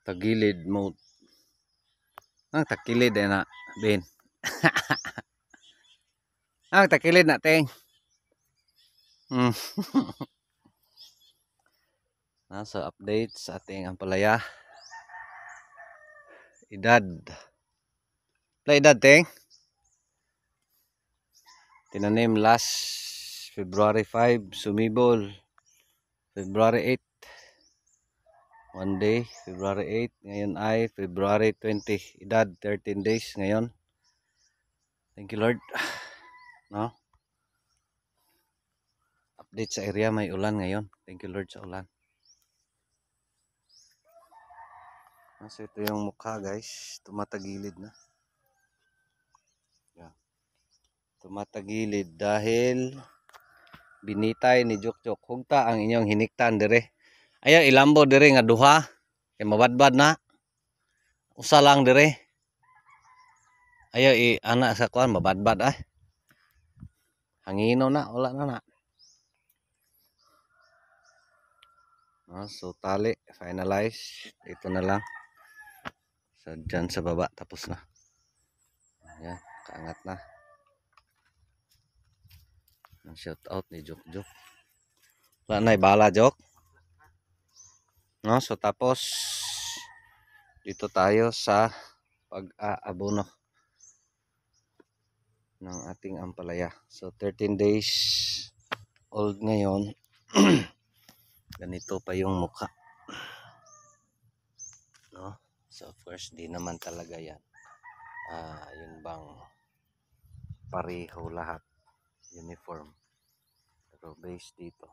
Tagilid mo. Ang takilid na, Ben. Ang takilid na, Teng. Nasa update sa ating ampalaya. Edad. Edad, Teng. Tinanim last February 5, sumibol February 8. One day, February 8. Ngayon ay February 20. Edad, 13 days ngayon. Thank you, Lord. No? Update sa area, may ulan ngayon. Thank you, Lord, sa ulan. So, ito yung mukha, guys. Tumatagilid na. Yeah. Tumatagilid dahil binitay ni Jokjok. Hugta ang inyong hiniktan dire. Ayaw ilambo dire nga duha. Kay mabadbad na. Usa lang dire. Ayaw anak sa kuan mabadbad ay. Hangino na, wala na. So tali, finalize. Ito na lang. So dyan sa baba, tapos na. Ayan, kaangat na. Shout out ni Jokjok. Wala na, bala Jok. No, so tapos dito tayo sa pag-aabono ng ating ampalaya. So 13 days old ngayon. Ganito pa yung mukha. No? So of course di naman talaga yan. Yun bang pareho lahat, uniform. Pero base dito.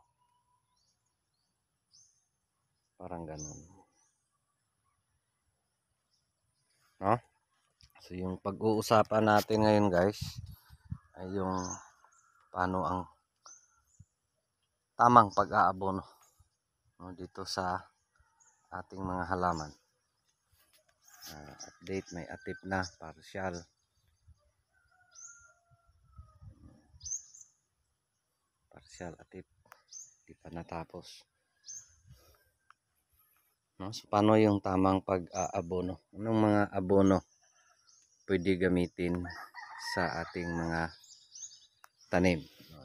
Parang ganun. No? So yung pag-uusapan natin ngayon, guys, ay yung paano ang tamang pag-aabono, no, dito sa ating mga halaman. Update, may atip na, partial. Partial atip, di pa natapos. No, so paano yung tamang pag-aabono? Anong mga abono pwede gamitin sa ating mga tanim?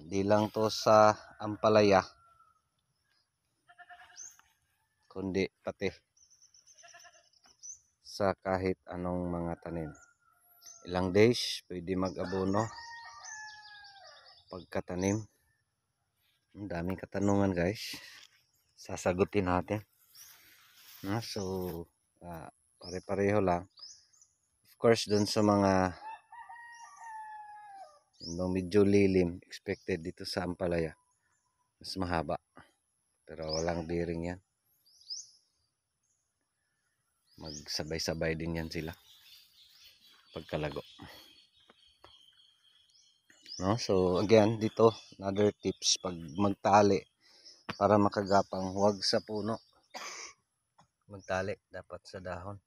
Di lang to sa ampalaya, kundi pati sa kahit anong mga tanim. Ilang days pwede mag-abono pagkatanim? Ang daming katanungan, guys. Sasagutin natin. So pare-pareho lang. Of course, dun sa mga medyo lilim, expected dito sa ampalaya mas mahaba. Pero walang bearing yan. Magsabay-sabay din yan sila pagkalago. No? So again, dito another tips pag magtali para makagapang, huwag sa puno. Magtali dapat sa dahon.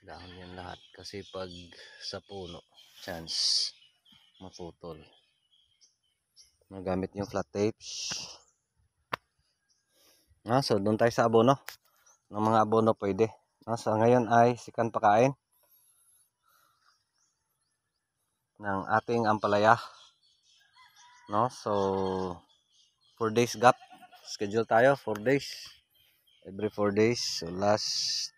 Dahon yan lahat kasi pag sa puno, chance maputol. Magamit yung flat tapes. So doon tayo sa abono. Ng mga abono pwede. So ngayon ay sikan pakain ng ating ampalaya. No? So 4 days gap. Schedule tayo 4 days. Every 4 days. So last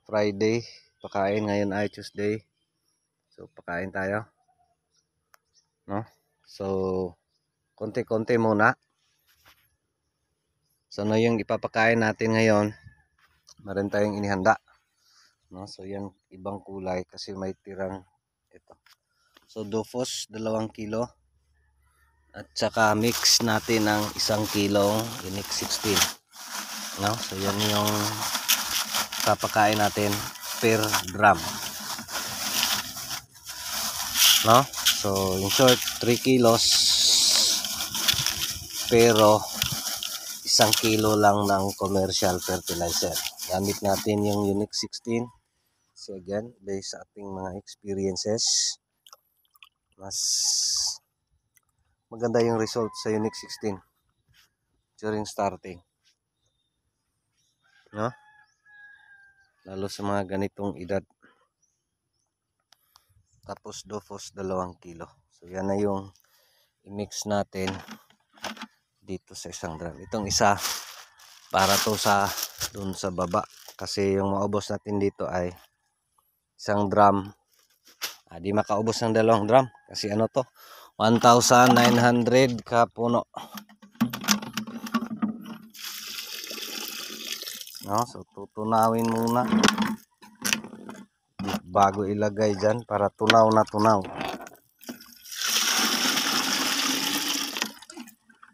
Friday pakain, ngayon ay Tuesday. So pakain tayo. No? So konti-konti muna. So ano yung ipapakain natin ngayon? Meron tayong inihanda. No? So yan ibang kulay kasi may tirang ito. So Dofos 2 kilo. At saka mix natin ng 1 kilong Unique 16. No? So yan yung papakain natin per drum. No? So in short 3 kilos pero 1 kilo lang ng commercial fertilizer. Gamit natin yung Unique 16. So again, based sa ating mga experiences, mas maganda yung result sa Unique 16 during starting. No? lalo sa mga ganitong edad. Tapos Dofos 2 kilo. So yan na yung i-mix natin dito sa isang drum. Itong isa para to sa dun sa baba, kasi yung maubos natin dito ay isang drum. Di makaubos ng 2 drum kasi ano to, 1,900 ka puno. No, so tutunawin muna bago ilagay dyan para tunaw na tunaw.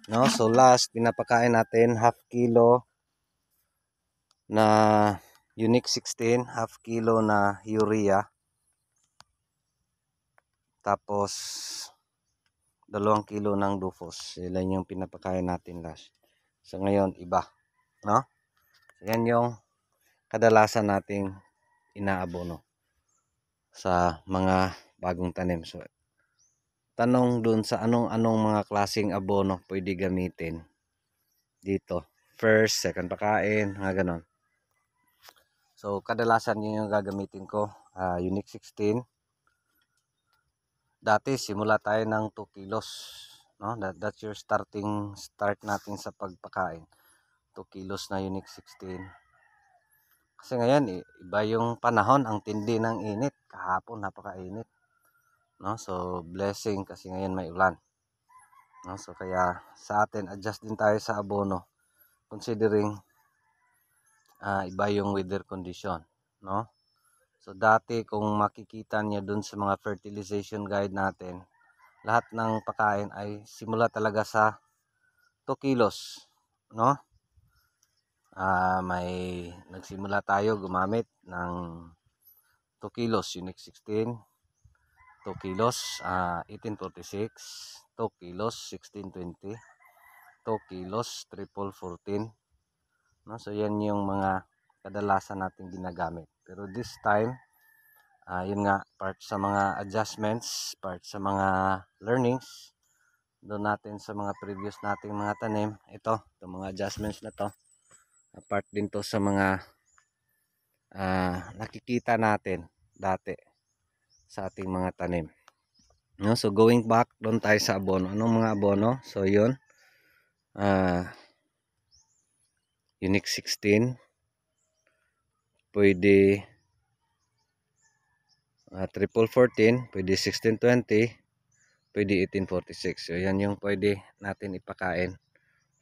No, so last pinapakain natin half kilo na Unique 16, half kilo na urea, tapos 2 kilo ng Dofos. Ilan yung pinapakain natin last. So ngayon iba, no? So, yan yung kadalasan nating inaabono sa mga bagong tanim. So tanong dun sa anong mga klaseng abono pwede gamitin dito. First, second pakain, mga ganon. So kadalasan yun yung gagamitin ko, Unique 16. Dati simula tayo ng 2 kilos, no? That's your start natin sa pagpakain. 2 kilos na Unique 16. Kasi ngayon iba yung panahon, ang tindi ng init. Kahapon napakainit, no? So blessing kasi ngayon may ulan, no? So kaya sa atin adjust din tayo sa abono considering iba yung weather condition, no? So dati kung makikita niyo dun sa mga fertilization guide natin, lahat ng pakain ay simula talaga sa 2 kilos, no? May nagsimula tayo gumamit ng 2 kilos Unique 16, 2 kilos 1846, 2 kilos 1620, 2 kilos triple 14, no? So yan yung mga kadalasan natin ginagamit. Pero this time, yun nga, part sa mga adjustments, part sa mga learnings doon natin sa mga previous nating mga tanim. Itong mga adjustments na to, part din to sa mga nakikita natin dati sa ating mga tanim, no? So going back doon tayo sa abono. Anong mga abono? So yun, Unique 16, pwede triple 14, pwede 1620, pwede 1846. So yan yung pwede natin ipakain,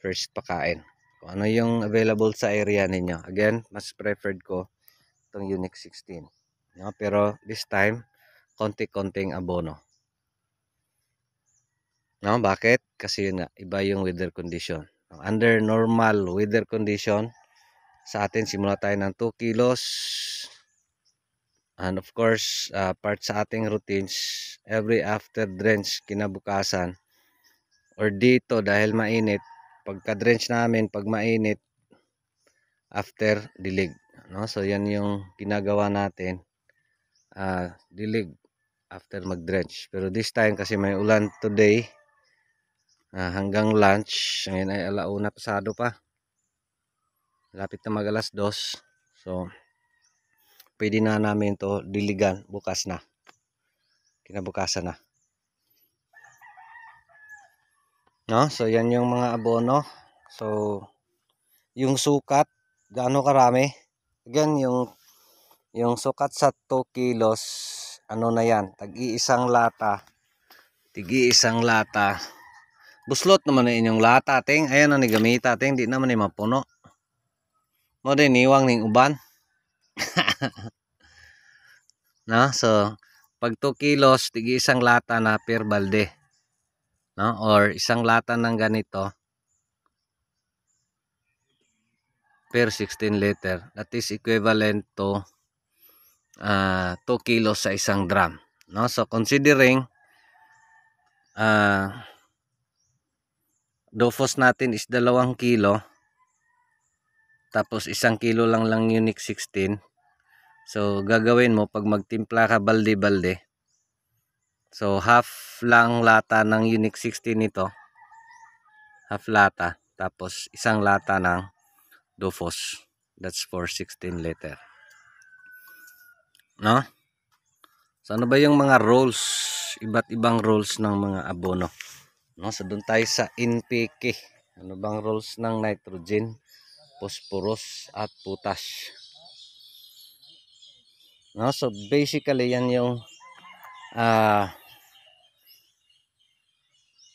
first pakain. Kung ano yung available sa area ninyo. Again, mas preferred ko itong Unique 16, no? Pero this time konti-konting abono, no? Bakit? Kasi yun nga, iba yung weather condition. Under normal weather condition, sa atin simula tayo ng 2 kilos. And of course, part sa ating routines, every after drench kinabukasan, or dito dahil mainit, pagka drench namin pag mainit, after dilig, no? So yan yung ginagawa natin, dilig after mag drench. Pero this time kasi may ulan today, hanggang lunch, ngayon ay 1:00 pasado pa, lapit na mag 2:00. So pwede na namin to diligan bukas na, kinabukasan na, no? So yan yung mga abono. So yung sukat, gaano karami? Again, yung sukat sa 2 kilos, ano na yan, tag-iisang lata. Tigi-isang lata. Buslot naman na inyong lata, ting. Ayan na ni gamita, ting. Di naman ni mapuno. Mo din niwang ning uban. No? So, pag 2 kilos, tigi-isang lata na per balde. No? Or isang lata ng ganito per 16 liter. That is equivalent to 2 kilos sa isang drum. No? So, considering Dofos natin is 2 kilo, tapos 1 kilo lang Unique 16. So gagawin mo pag magtimpla ka balde-balde, so half lang lata ng Unique 16 nito, half lata, tapos 1 lata ng Dofos, that's for 16 liter. No? So ano ba yung mga roles, iba't ibang roles ng mga abono? No, so doon tayo sa NPK. Ano bang roles ng nitrogen, phosphorus at potash? No, so basically yan yung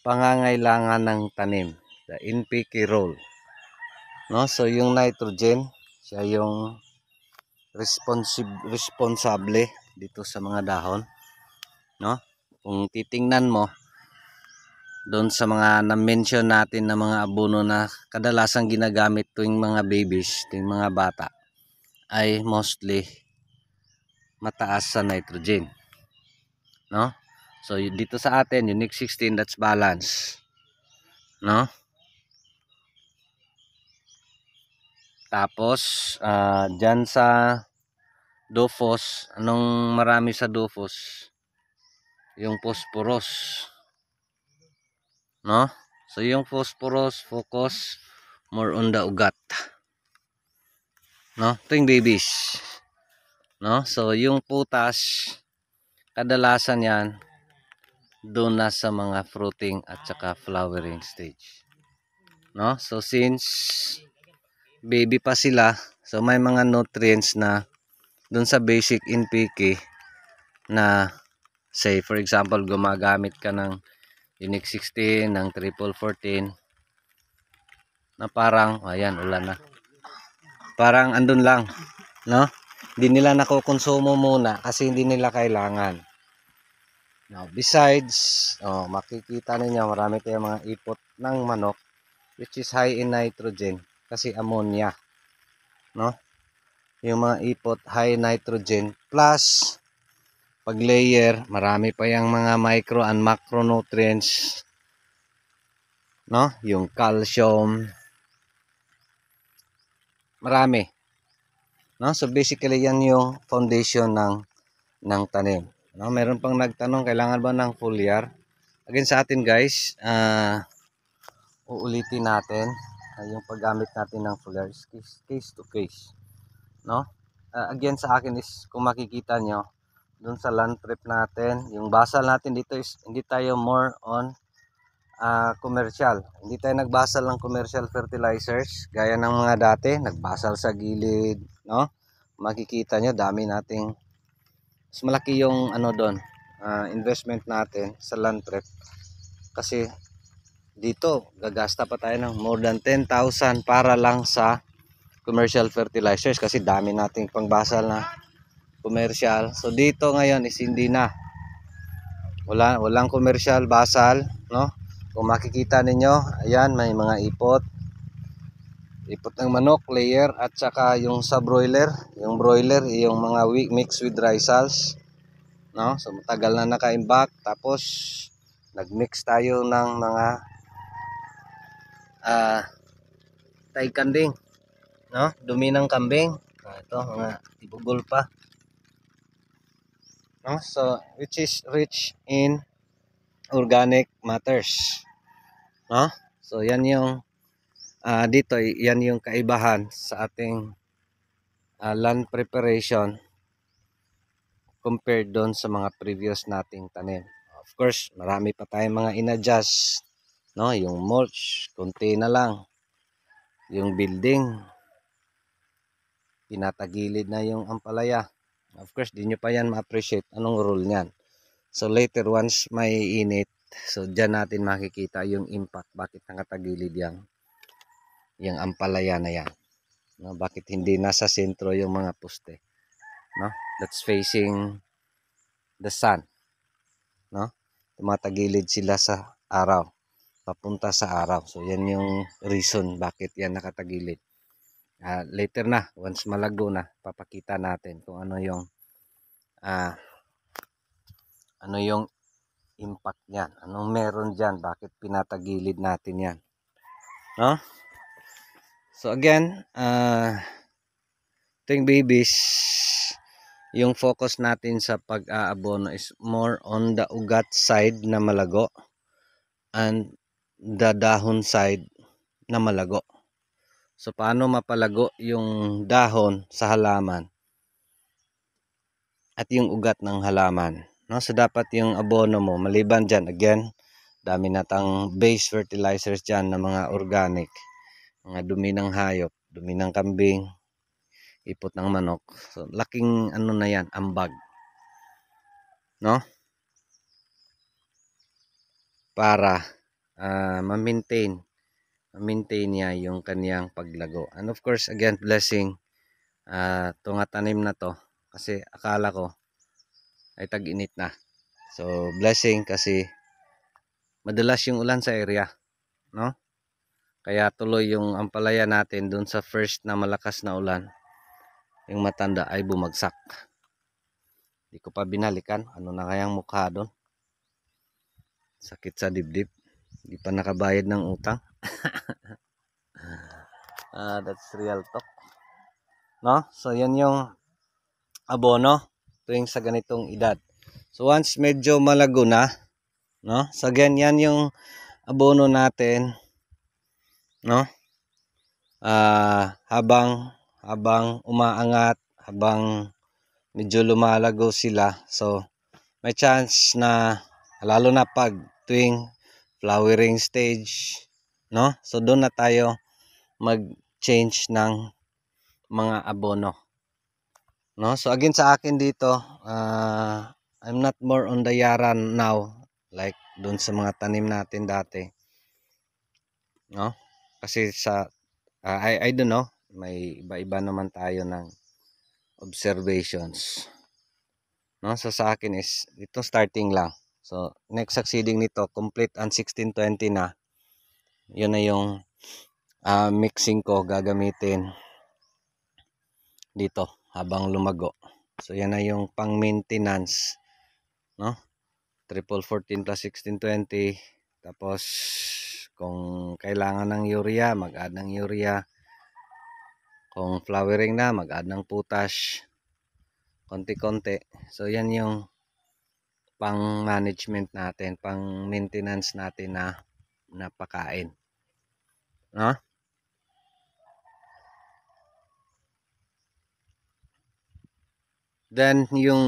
pangangailangan ng tanim, the NPK role. No, so yung nitrogen, siya yung responsable dito sa mga dahon, no? Kung titingnan mo doon sa mga na-mention natin na mga abono na kadalasang ginagamit tuwing mga babies, tuwing mga bata, ay mostly mataas sa nitrogen, no? So dito sa atin, unique 16, that's balance, no? Tapos dyan sa Dofos, anong marami sa Dofos? Yung phosphorus, no? So yung phosphorus focus more on the ugat, no? Ito yung babies, no? So yung potash, kadalasan yan doon na sa mga fruiting at saka flowering stage, no? So since baby pa sila, so may mga nutrients na doon sa basic NPK na, say for example, gumagamit ka ng unique 16, ng triple 14, na parang ayan, ulan na, parang andun lang, no? Hindi nila nakukonsumo muna kasi hindi nila kailangan. Now besides, makikita ninyo marami tayong mga ipot ng manok which is high in nitrogen kasi ammonia, no? Yung mga ipot high nitrogen plus pag layer, marami pa yung mga micro and macronutrients, no? Yung calcium, marami, no? So basically yan yung foundation ng tanim, no? Meron pang nagtanong, kailangan ba ng foliar? Again sa atin guys, uulitin natin yung paggamit natin ng foliar is case to case, no? Again sa akin is kung makikita nyo dun sa land prep natin, yung basal natin dito is hindi tayo more on commercial. Hindi tayo nagbasal ng commercial fertilizers gaya ng mga dati, nagbasal sa gilid, no? Makikita nyo dami nating mas malaki yung ano doon, investment natin sa land prep kasi dito gagasta pa tayo ng more than 10,000 para lang sa commercial fertilizers kasi dami nating pangbasal na commercial. So dito ngayon is hindi na, walang commercial basal, no? Kung makikita ninyo, ayan, may mga ipot ng manok layer at saka yung sa broiler, yung broiler yung mga mix with dry cells, no? So matagal na naka-imbak, tapos nagmix tayo ng mga tay kanding, no? Dumi ng kambing. Ito mga ibugol pa, no? So which is rich in organic matters, no? So yan yung dito, yan yung kaibahan sa ating land preparation compared doon sa mga previous nating tanim. Of course, marami pa tayong mga inadjust, no? Yung mulch, konti na lang. Yung building, pinatagilid na yung ampalaya. Of course, di nyo pa yan ma-appreciate anong role niyan. So later, once may init, so dyan natin makikita yung impact, bakit nakatagilid yung ampalaya na yan, no? Bakit hindi nasa sentro yung mga poste, no? That's facing the sun, no? Tumatagilid sila sa araw, papunta sa araw. So yan yung reason bakit yan nakatagilid. Later na, once malago na, papakita natin kung ano yung impact niyan, anong meron diyan, bakit pinatagilid natin yan, no? So again, ito yung babies, yung focus natin sa pag-aabono is more on the ugat side na malago and the dahon side na malago. So paano mapalago yung dahon sa halaman? at yung ugat ng halaman, no? So dapat yung abono mo maliban diyan, again, dami natang base fertilizers diyan na mga organic, mga dumi ng hayop, dumi ng kambing, ipot ng manok. So laking ano na yan, ambag, no? Para ma-maintain niya yung kaniyang paglago. And of course, again, blessing ito nga tanim na to, kasi akala ko ay tag-init na. So blessing kasi madalas yung ulan sa area, no? Kaya tuloy yung ampalaya natin dun sa first na malakas na ulan, yung matanda ay bumagsak. Di ko pa binalikan, ano na kayang mukha doon? Sakit sa dibdib. Di pa nakabayad ng utang. That's real talk, no? So yan yung abono tuwing sa ganitong edad. So once medyo malago na, no? So again, yan yung abono natin, no? Habang umaangat, habang medyo lumalago sila, so may chance na, lalo na pag tuwing flowering stage, no? So doon na tayo mag-change ng mga abono, no? So again, sa akin dito, I'm not more on the yaran now like doon sa mga tanim natin dati, no? Kasi sa I don't know, may iba-iba naman tayo ng observations, no? So sa akin is ito starting lang. So next succeeding nito, complete ang 1620 na, yun na yung mixing ko gagamitin dito habang lumago. So yan na yung pang maintenance, no? Triple 14 plus 1620. Tapos kung kailangan ng urea, mag-add ng urea. Kung flowering na, mag-add ng potash konti-konti. So yan yung pang management natin, pang maintenance natin na napakain, no? Then yung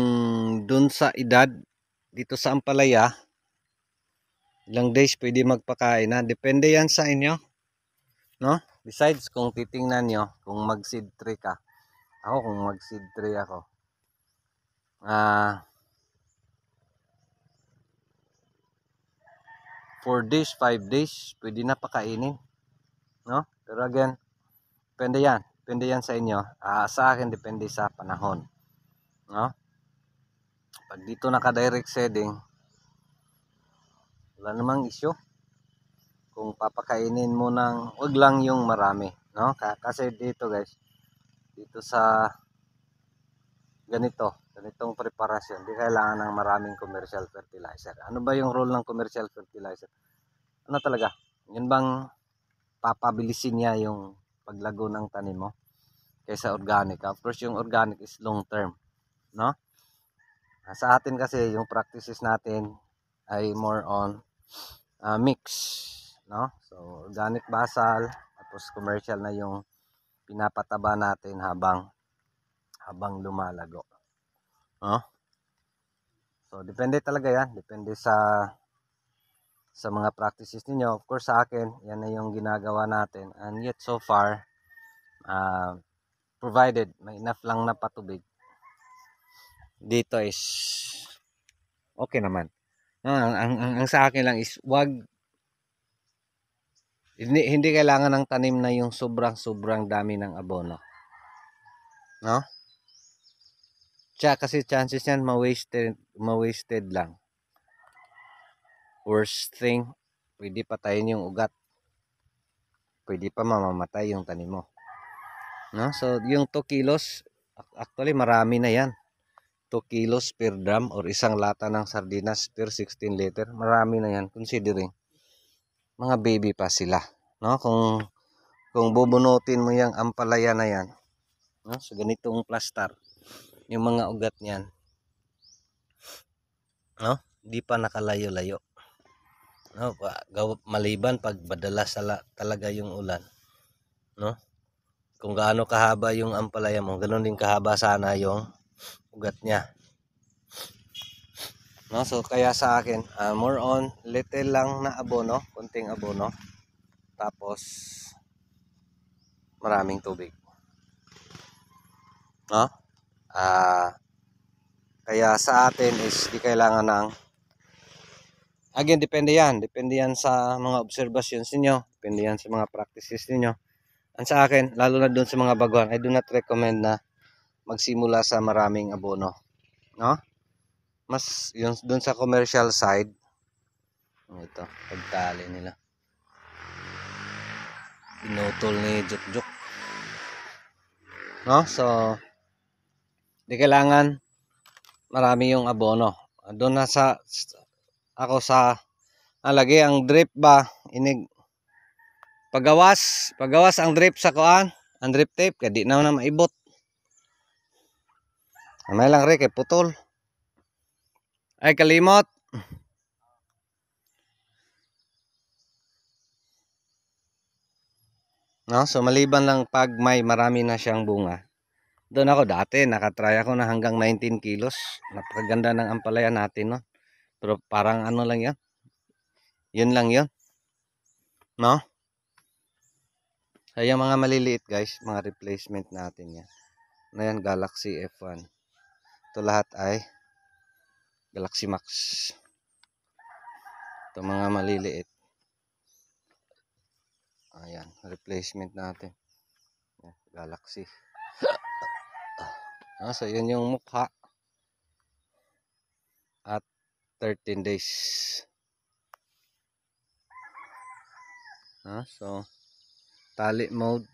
dun sa edad dito sa ampalaya, ilang days pwede magpakain na, depende yan sa inyo, no? Besides kung titingnan nyo kung mag seed tray ka, ako kung mag seed tray ako, 4 days, 5 days pwede na pakainin, no? Pero again, depende yan sa inyo. Sa akin depende sa panahon, no? Pag dito naka-direct seeding, wala namang issue. Kung papakainin mo ng, wag lang yung marami, no? Kasi dito guys, dito sa ganitong preparasyon, di kailangan ng maraming commercial fertilizer. Ano ba yung role ng commercial fertilizer? Ano talaga? Yun bang papabilisin niya yung paglago ng tanim mo kaysa organic? Of course, yung organic is long term, no? Sa atin kasi yung practices natin ay more on mix, no? So organic basal, tapos commercial na yung pinapataba natin habang lumalago, no? So depende talaga yan, depende sa mga practices niyo. Of course sa akin, yan na yung ginagawa natin, and yet so far provided may enough lang na patubig dito is okay naman. Ang sa akin lang is hindi kailangan ng tanim na yung sobrang dami ng abono, no? Kasi chances yan ma-wasted lang. Worst thing, pwede patayin yung ugat, pwede pa mamamatay yung tanim mo, no? So yung 2 kilos actually marami na yan. 2 kilos per drum or isang lata ng sardinas per 16 liter, marami na yan considering mga baby pa sila, no? Kung bubunutin mo yung ampalaya na yan, no? So ganitong plaster, yung mga ugat niyan, no? Di pa nakalayo-layo, no? Maliban pag madalas talaga yung ulan, no? Kung gaano kahaba yung ampalaya mo, ganoon din kahaba sana yung ugat niya, No? So kaya sa akin, more on little lang na abono, konting abono. Tapos maraming tubig. No? Ah, kaya sa atin is di kailangan ng, again, depende yan sa mga observation niyo, depende yan sa mga practices niyo. Ang sa akin, lalo na doon sa mga baguhan, I do not recommend na magsimula sa maraming abono, no? Mas yung doon sa commercial side, ito, pagtali nila. Pinutol ni Jukjuk. No? So, di kailangan marami yung abono. Doon na sa ako sa lagi ang drip ba inig pagawas ang drip sa kuan, ang drip tape kadi na maibot. Amay lang re kay putol. Ay kalimot. No, so maliban lang pag may marami na siyang bunga. Doon ako dati nakatry ako na hanggang 19 kilos. Napakaganda ng ampalaya natin, no. Pero parang ano lang 'yan. Yun lang 'yon. No? Kaya mga maliliit guys, mga replacement natin 'yan. Na yan Galaxy F1. Ito lahat ay Galaxy Max. Ito mga maliliit. Ayan, replacement natin. Ayan, Galaxy. So yun yung mukha. At 13 days. So tali mode.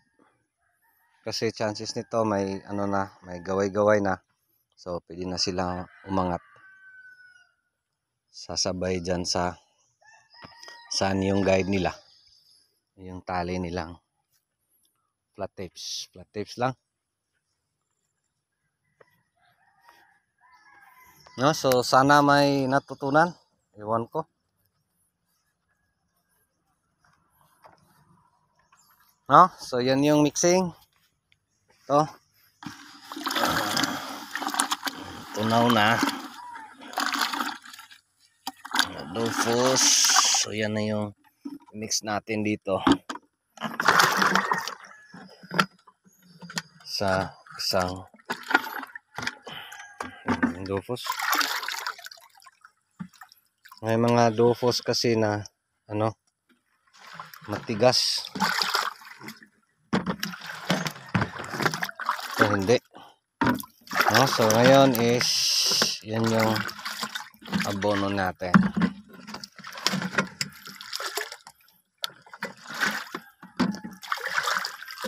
Kasi chances nito may ano na, may gaway-gaway na. So pwede na silang umangat. Sasabay dyan sa saan yung guide nila. Yung tali nilang flat tapes. Flat tapes lang. No, so sana may natutunan. Ewan ko. No, so yan yung mixing. Ito. Tunaw na. Dofos. So yan na yung mix natin dito. Sa isang Dofos. May mga Dofos kasi na ano, matigas. Ito hindi. No, so ngayon is yan yung abono natin.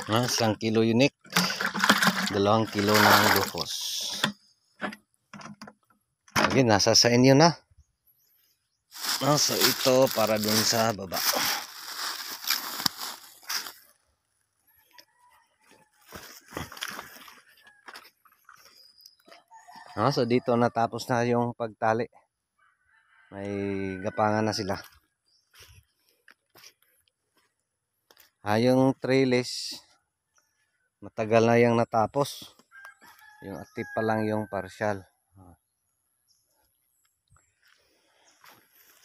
No, 1 kilo unique. 2 kilo ng Dofos. Again, nasa sa inyo na. No, so ito para dun sa baba. No, so dito natapos na yung pagtali. May gapangan na sila. Yung trellis matagal na yung natapos. Yung active pa lang yung partial.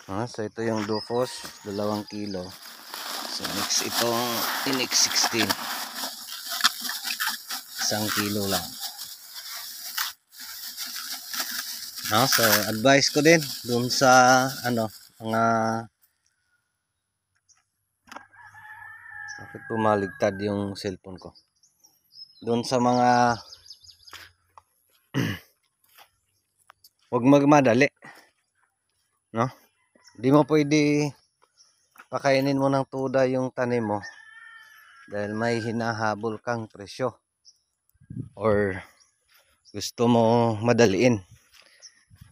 So ito yung Dofos, 2 kilo. So mix itong Tinix 16. 1 kilo lang. So advice ko din dun sa ano, mga bakit pumaligtad yung cellphone ko. Dun sa mga huwag magmadali. No? Di mo pwede pakainin mo ng tuda yung tanim mo dahil may hinahabol kang presyo or gusto mo madaliin.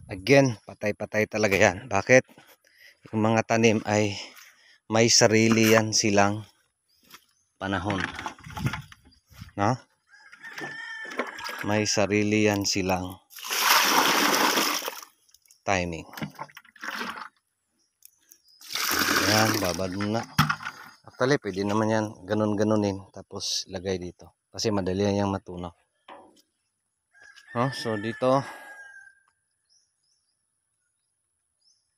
Again, patay-patay talaga yan. Bakit? Yung mga tanim ay may sarili yan silang panahon. No? May sarili yan silang timing. Yan, babad muna. Actually, pwede naman yan ganun-ganunin tapos lagay dito. Kasi madali yan yung matunaw. So dito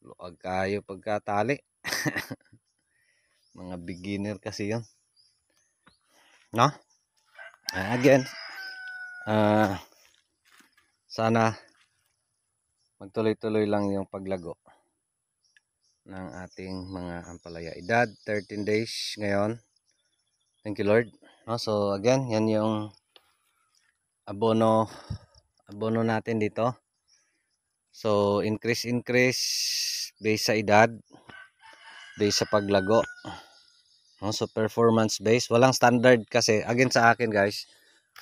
Luag kayo pagkatali. Mga beginner kasi yun. No? Again, sana magtuloy-tuloy lang yung paglago ng ating mga ampalaya. Edad 13 days ngayon. Thank you Lord. No, so again, yan yung abono natin dito. So increase based sa edad, based sa paglago. No, so performance based, walang standard kasi again sa akin guys,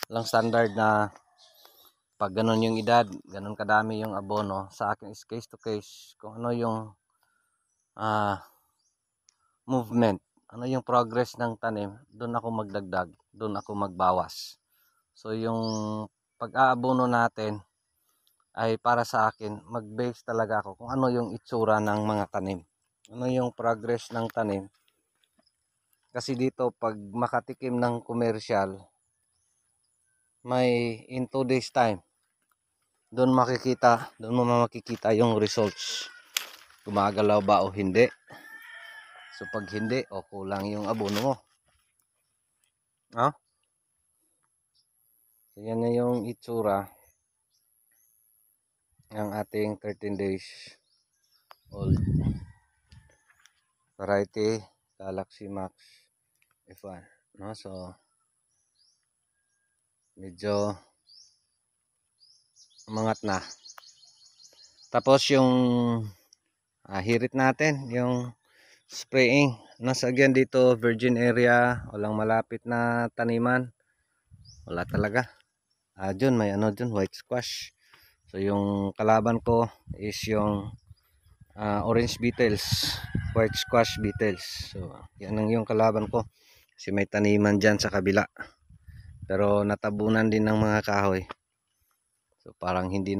walang standard na pag ganun yung edad, ganun kadami yung abono. Sa akin is case to case kung ano yung movement, ano yung progress ng tanim, doon ako magdagdag, doon ako magbawas. So yung pag-aabono natin ay para sa akin, mag-base talaga ako kung ano yung itsura ng mga tanim. Ano yung progress ng tanim. Kasi dito pag makatikim ng commercial, may in 2 days time, doon mo makikita yung results. Gumagalaw ba o hindi. So pag hindi, o kulang yung abono mo. So yan na yung itsura ng ating 13 days old variety Galaxy Max F1. No? So medyo umangat na. Tapos yung hirit natin, yung spraying. Nasa again dito, virgin area, walang malapit na taniman. Wala talaga. Dun, may ano dun, white squash. So yung kalaban ko is yung orange beetles, white squash beetles. So yan ang yung kalaban ko. Kasi may taniman dyan sa kabila. Pero natabunan din ng mga kahoy. So parang hindi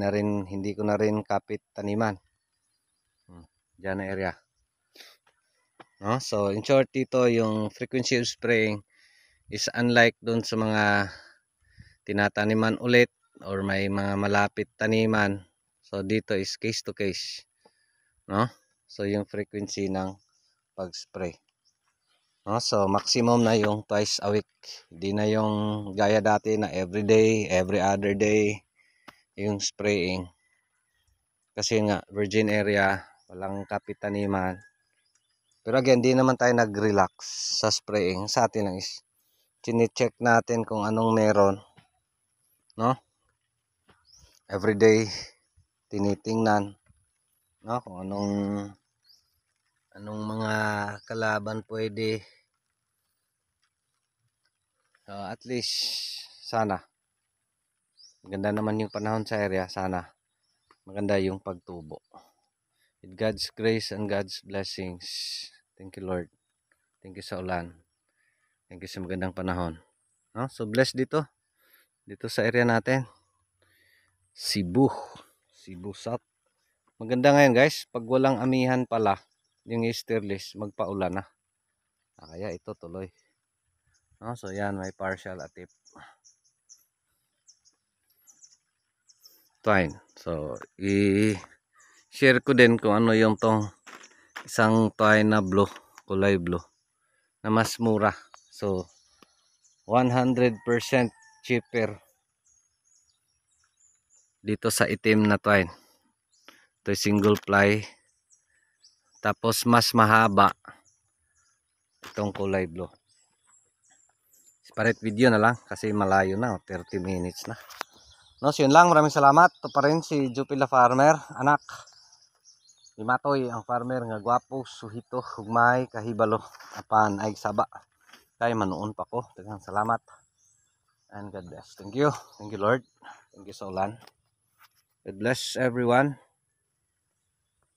ko na rin kapit taniman. Diyan na area. No? So in short dito yung frequency of spraying is unlike doon sa mga tinataniman ulit or may mga malapit taniman. So dito is case to case. No? So yung frequency ng pag-spray. No? So maximum na yung twice a week. Hindi na yung gaya dati na every day, every other day yung spraying. Kasi nga virgin area, walang kapit taniman. Pero again, di naman tayo nag-relax sa spraying. Sa atin lang is chine-check natin kung anong meron, no? Everyday tinitingnan, no? Kung anong mga kalaban pwede. At least sana maganda naman yung panahon sa area, sana maganda yung pagtubo. With God's grace and God's blessings. Thank you Lord. Thank you sa ulan. Thank you sa magandang panahon. No? So bless dito sa area natin. Cebu South. Maganda ngayon guys, pag walang amihan pala, yung easterlies, magpaulan na. Kaya ito tuloy. No? So yan, may partial atip. Twine. So i-share ko din kung ano yung tong isang twine na blue, kulay blue, na mas mura. So 100% cheaper dito sa itim na twine. Ito single ply. Tapos mas mahaba itong kulay blue. Separate video na lang kasi malayo na, 30 minutes na. No, so yun lang, maraming salamat. Ito pa rin si Jupila Farmer, anak ni Matoy, ang farmer nga gwapo, suhito, hugmay, kahibalo, apan ay saba. Kay manuon pa ko. Daghang salamat. And God bless. Thank you Lord. Thank you sa ulan. God bless everyone.